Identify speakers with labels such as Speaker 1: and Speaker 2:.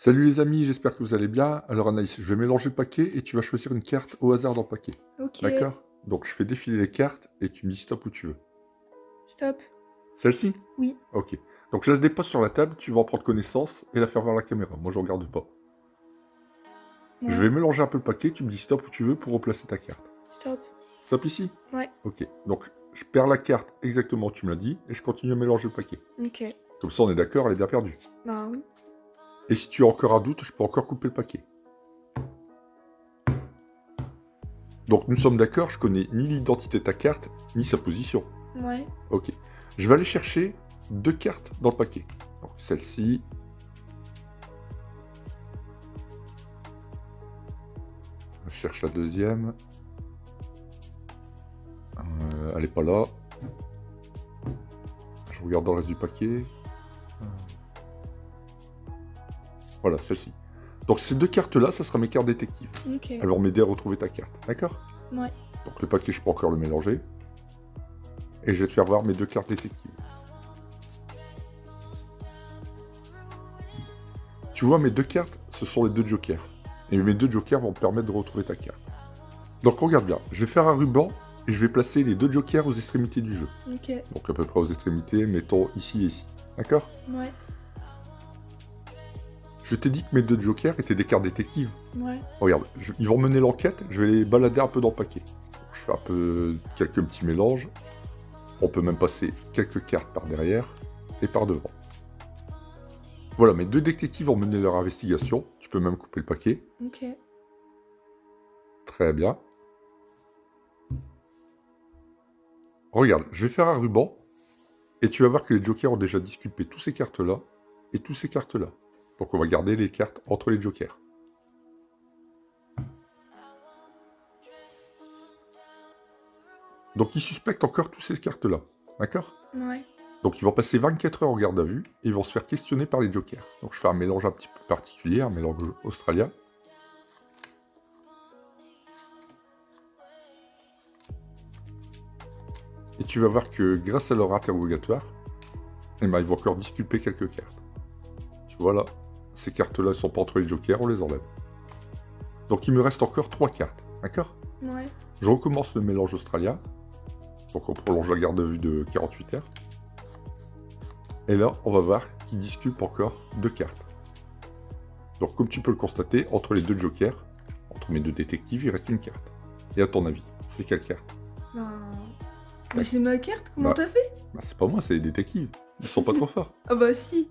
Speaker 1: Salut les amis, j'espère que vous allez bien. Alors Anaïs, je vais mélanger le paquet et tu vas choisir une carte au hasard dans le paquet.
Speaker 2: OK,
Speaker 1: D'accord? Donc je fais défiler les cartes et tu me dis stop où tu veux.
Speaker 2: stop.
Speaker 1: Celle-ci?
Speaker 2: Oui.
Speaker 1: Ok. Donc je la dépose sur la table, tu vas en prendre connaissance et la faire vers la caméra. Moi je regarde pas. Je
Speaker 2: Ouais.
Speaker 1: vais mélanger un peu le paquet, tu me dis stop où tu veux pour replacer ta carte.
Speaker 2: Stop.
Speaker 1: Stop ici?
Speaker 2: Ouais.
Speaker 1: Ok. Donc je perds la carte exactement où tu me l'as dit et je continue à mélanger le paquet.
Speaker 2: OK.
Speaker 1: Comme ça on est d'accord, elle est bien perdue.
Speaker 2: Bah oui.
Speaker 1: Et si tu as encore un doute, je peux encore couper le paquet. Donc nous sommes d'accord, je connais ni l'identité de ta carte, ni sa position.
Speaker 2: Ouais.
Speaker 1: Ok. Je vais aller chercher deux cartes dans le paquet. Donc celle-ci. Je cherche la deuxième. Elle n'est pas là. Je regarde dans le reste du paquet. Voilà, celle-ci. Donc ces deux cartes-là, ça sera mes cartes détectives.
Speaker 2: OK.
Speaker 1: Elles vont m'aider à retrouver ta carte. D'accord?
Speaker 2: Ouais.
Speaker 1: Donc le paquet, je peux encore le mélanger. Et je vais te faire voir mes deux cartes détectives. Tu vois, mes deux cartes, ce sont les deux jokers. Et mes deux jokers vont me permettre de retrouver ta carte. Donc regarde bien, je vais faire un ruban et je vais placer les deux jokers aux extrémités du jeu.
Speaker 2: OK.
Speaker 1: Donc à peu près aux extrémités, mettons ici et ici. D'accord?
Speaker 2: Ouais.
Speaker 1: Je t'ai dit que mes deux jokers étaient des cartes détectives.
Speaker 2: Ouais.
Speaker 1: Regarde, ils vont mener l'enquête, je vais les balader un peu dans le paquet. Donc, je fais un peu quelques petits mélanges. On peut même passer quelques cartes par derrière et par devant. Voilà, mes deux détectives ont mené leur investigation. Tu peux même couper le paquet.
Speaker 2: OK.
Speaker 1: Très bien. Regarde, je vais faire un ruban. Et tu vas voir que les jokers ont déjà disculpé toutes ces cartes-là et toutes ces cartes-là. Donc on va garder les cartes entre les jokers. Donc ils suspectent encore toutes ces cartes-là. D'accord?
Speaker 2: Ouais.
Speaker 1: Donc ils vont passer 24 heures en garde à vue et ils vont se faire questionner par les jokers. Donc je fais un mélange un petit peu particulier, un mélange australien. Et tu vas voir que grâce à leur interrogatoire, eh ben, ils vont encore disculper quelques cartes. Tu vois là, ces cartes-là ne sont pas entre les jokers, on les enlève. Donc il me reste encore 3 cartes. D'accord?
Speaker 2: Ouais.
Speaker 1: Je recommence le mélange australien. Donc on prolonge la garde à vue de 48 heures. Et là, on va voir qu'ils disculpent encore deux cartes. Donc comme tu peux le constater, entre les deux jokers, entre mes deux détectives, il reste une carte. Et à ton avis, c'est quelle carte?
Speaker 2: Ben... Mais c'est ma carte, comment
Speaker 1: Bah,
Speaker 2: t'as fait?
Speaker 1: c'est pas moi, c'est les détectives. Ils sont pas trop forts.
Speaker 2: Ah bah si.